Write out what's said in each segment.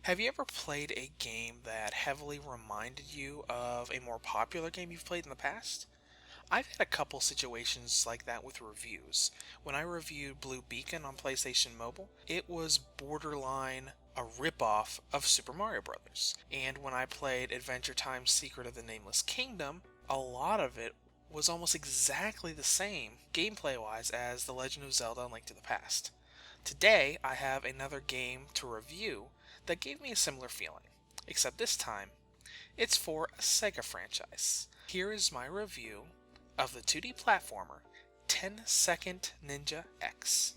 Have you ever played a game that heavily reminded you of a more popular game you've played in the past? I've had a couple situations like that with reviews. When I reviewed Blue Beacon on PlayStation Mobile, it was borderline a ripoff of Super Mario Bros. And when I played Adventure Time Secret of the Nameless Kingdom, a lot of it was almost exactly the same, gameplay-wise, as The Legend of Zelda: A Link to the Past. Today, I have another game to review that gave me a similar feeling, except this time, it's for a Sega franchise. Here is my review of the 2D platformer 10 Second Ninja X.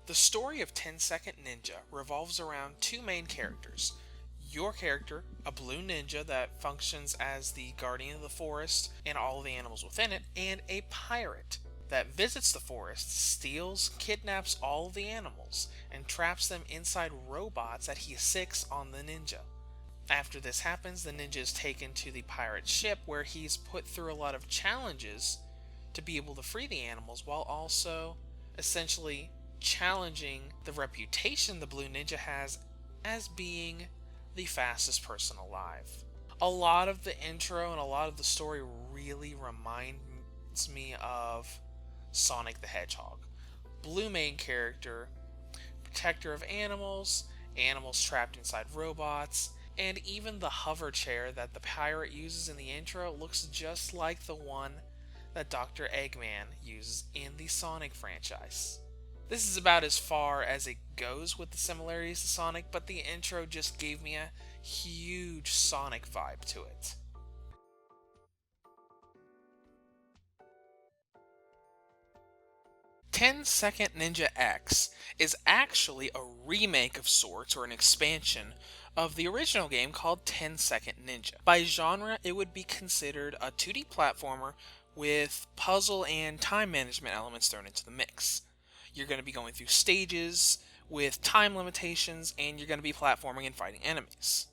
The story of 10 Second Ninja revolves around two main characters. Your character, a blue ninja that functions as the guardian of the forest and all of the animals within it, and a pirate that visits the forest, steals, kidnaps all of the animals, and traps them inside robots that he sicks on the ninja. After this happens, the ninja is taken to the pirate ship where he's put through a lot of challenges to be able to free the animals while also essentially challenging the reputation the blue ninja has as being the fastest person alive. A lot of the intro and a lot of the story really reminds me of Sonic the Hedgehog. Blue main character, protector of animals, animals trapped inside robots, and even the hover chair that the pirate uses in the intro looks just like the one that Dr. Eggman uses in the Sonic franchise. This is about as far as it goes with the similarities to Sonic, but the intro just gave me a huge Sonic vibe to it. "10 Second Ninja X" is actually a remake of sorts, or an expansion, of the original game called 10 Second Ninja. By genre, it would be considered a 2D platformer with puzzle and time management elements thrown into the mix. You're going to be going through stages with time limitations, and you're going to be platforming and fighting enemies.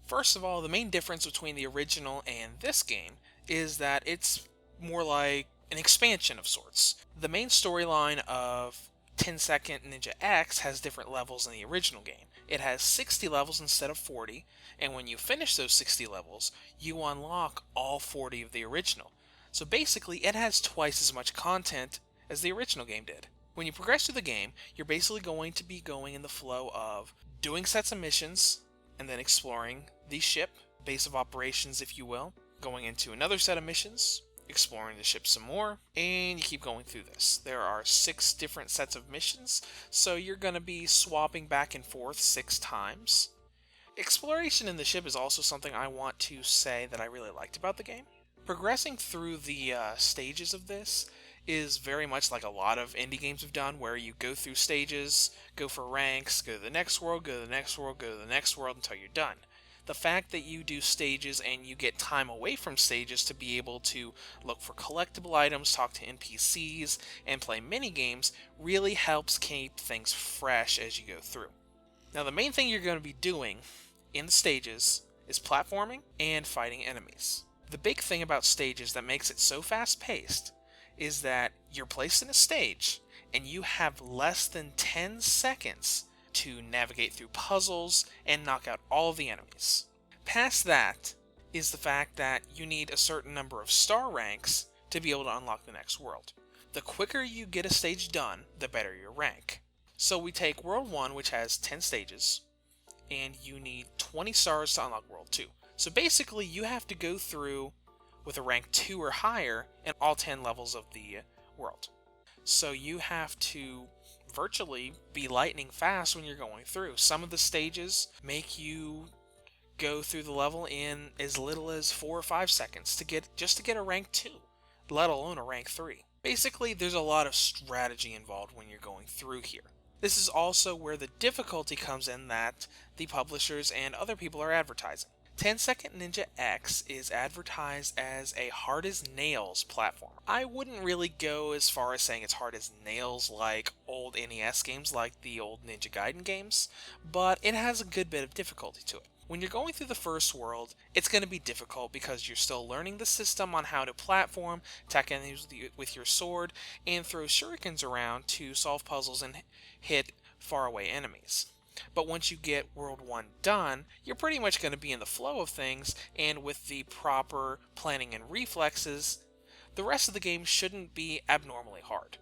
First of all, the main difference between the original and this game is that it's more like an expansion of sorts. The main storyline of 10 Second Ninja X has different levels in the original game. It has 60 levels instead of 40, and when you finish those 60 levels, you unlock all 40 of the original. So basically, it has twice as much content as the original game did. When you progress through the game, you're basically going to be going in the flow of doing sets of missions, and then exploring the ship, base of operations if you will, going into another set of missions, exploring the ship some more, and you keep going through this. There are 6 different sets of missions, so you're going to be swapping back and forth 6 times. Exploration in the ship is also something I want to say that I really liked about the game. Progressing through the stages of this is very much like a lot of indie games have done, where you go through stages, go for ranks, go to the next world, go to the next world, go to the next world until you're done. The fact that you do stages and you get time away from stages to be able to look for collectible items, talk to NPCs, and play mini-games really helps keep things fresh as you go through. Now, the main thing you're going to be doing in the stages is platforming and fighting enemies. The big thing about stages that makes it so fast-paced is that you're placed in a stage and you have less than 10 seconds to navigate through puzzles and knock out all of the enemies. Past that is the fact that you need a certain number of star ranks to be able to unlock the next world. The quicker you get a stage done, the better your rank. So we take World 1, which has 10 stages, and you need 20 stars to unlock World 2. So basically you have to go through with a rank 2 or higher in all 10 levels of the world. So you have to virtually be lightning fast when you're going through. Some of the stages make you go through the level in as little as 4 or 5 seconds to get a rank 2, let alone a rank 3. Basically, there's a lot of strategy involved when you're going through here. This is also where the difficulty comes in that the publishers and other people are advertising. 10 Second Ninja X is advertised as a hard-as-nails platform. I wouldn't really go as far as saying it's hard as nails like old NES games like the old Ninja Gaiden games, but it has a good bit of difficulty to it. When you're going through the first world, it's going to be difficult because you're still learning the system on how to platform, attack enemies with your sword, and throw shurikens around to solve puzzles and hit faraway enemies. But once you get World 1 done, you're pretty much going to be in the flow of things, and with the proper planning and reflexes, the rest of the game shouldn't be abnormally hard.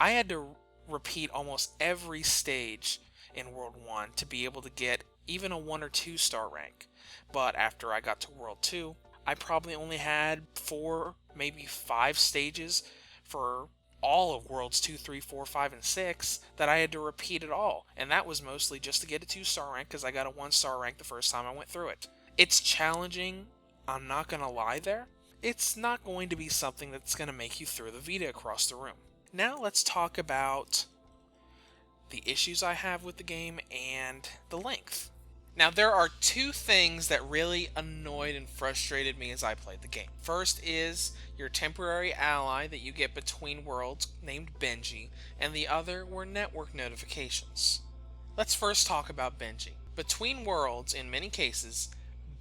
I had to repeat almost every stage in World 1 to be able to get even a 1 or 2 star rank. But after I got to World 2, I probably only had 4, maybe 5 stages for all of Worlds 2, 3, 4, 5, and 6 that I had to repeat it all. And that was mostly just to get a 2 star rank because I got a 1 star rank the first time I went through it. It's challenging, I'm not going to lie there. It's not going to be something that's going to make you throw the Vita across the room. Now let's talk about the issues I have with the game and the length. Now there are 2 things that really annoyed and frustrated me as I played the game. First is your temporary ally that you get between worlds named Benji, and the other were network notifications. Let's first talk about Benji. Between worlds, in many cases,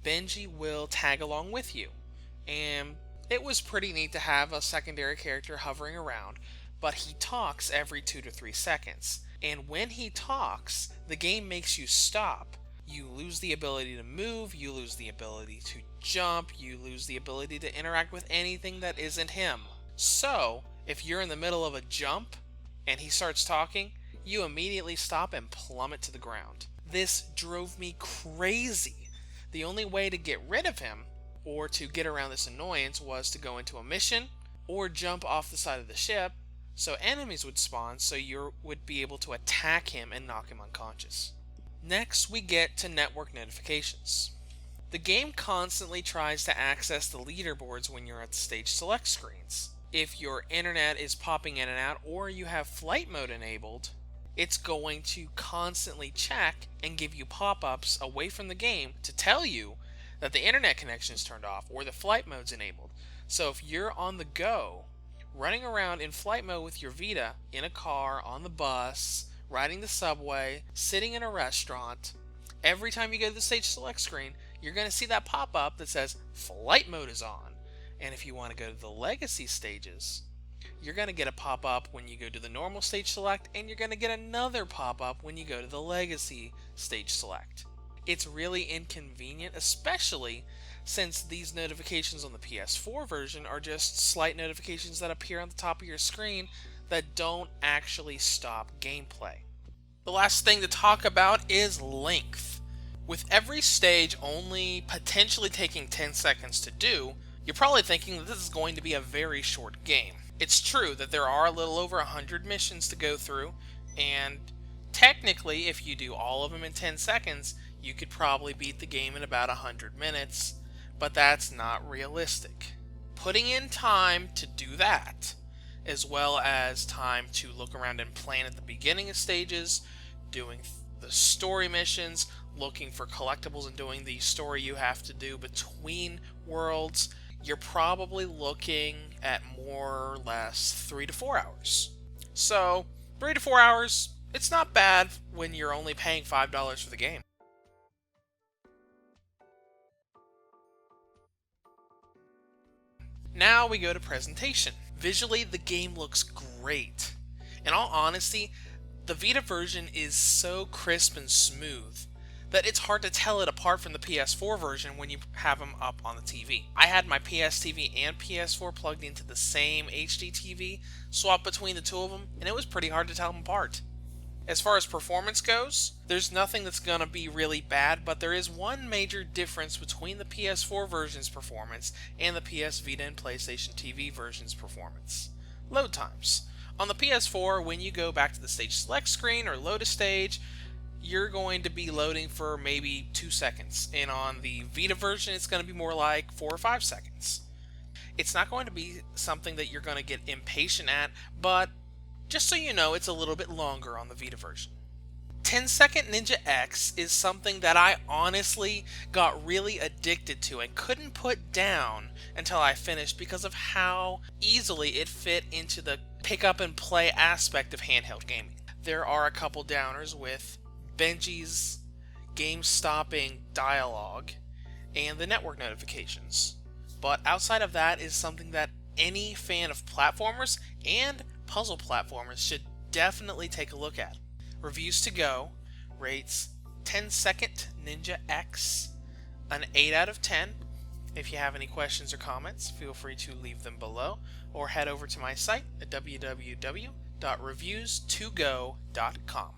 Benji will tag along with you, and it was pretty neat to have a secondary character hovering around, but he talks every 2 to 3 seconds. And when he talks, the game makes you stop. You lose the ability to move, you lose the ability to jump, you lose the ability to interact with anything that isn't him. So, if you're in the middle of a jump and he starts talking, you immediately stop and plummet to the ground. This drove me crazy. The only way to get rid of him, or to get around this annoyance, was to go into a mission, or jump off the side of the ship, so enemies would spawn so you would be able to attack him and knock him unconscious. Next, we get to network notifications. The game constantly tries to access the leaderboards when you're at the stage select screens. If your internet is popping in and out, or you have flight mode enabled, it's going to constantly check and give you pop-ups away from the game to tell you that the internet connection is turned off or the flight mode's enabled. So if you're on the go, running around in flight mode with your Vita, in a car, on the bus, riding the subway, sitting in a restaurant, every time you go to the stage select screen, you're going to see that pop-up that says flight mode is on. And if you want to go to the legacy stages, you're going to get a pop-up when you go to the normal stage select, and you're going to get another pop-up when you go to the legacy stage select. It's really inconvenient, especially since these notifications on the PS4 version are just slight notifications that appear on the top of your screen that don't actually stop gameplay. The last thing to talk about is length. With every stage only potentially taking 10 seconds to do, you're probably thinking that this is going to be a very short game. It's true that there are a little over 100 missions to go through, and technically if you do all of them in 10 seconds, you could probably beat the game in about 100 minutes, but that's not realistic. Putting in time to do that, as well as time to look around and plan at the beginning of stages, doing the story missions, looking for collectibles and doing the story you have to do between worlds, you're probably looking at more or less 3 to 4 hours. So, 3 to 4 hours, it's not bad when you're only paying $5 for the game. Now we go to presentation. Visually, the game looks great. In all honesty, the Vita version is so crisp and smooth that it's hard to tell it apart from the PS4 version when you have them up on the TV. I had my PSTV and PS4 plugged into the same HD TV, swapped between the two of them, and it was pretty hard to tell them apart. As far as performance goes, there's nothing that's going to be really bad, but there is one major difference between the PS4 version's performance and the PS Vita and PlayStation TV version's performance. Load times. On the PS4, when you go back to the stage select screen or load a stage, you're going to be loading for maybe 2 seconds, and on the Vita version, it's going to be more like 4 or 5 seconds. It's not going to be something that you're going to get impatient at, but just so you know, it's a little bit longer on the Vita version. 10-Second Ninja X is something that I honestly got really addicted to and couldn't put down until I finished because of how easily it fit into the pick up and play aspect of handheld gaming. There are a couple downers with Benji's game stopping dialogue, and the network notifications. But outside of that is something that any fan of platformers and puzzle platformers should definitely take a look at. Reviews to Go rates 10 Second Ninja X an 8 out of 10. If you have any questions or comments, feel free to leave them below or head over to my site at www.reviewstogo.com.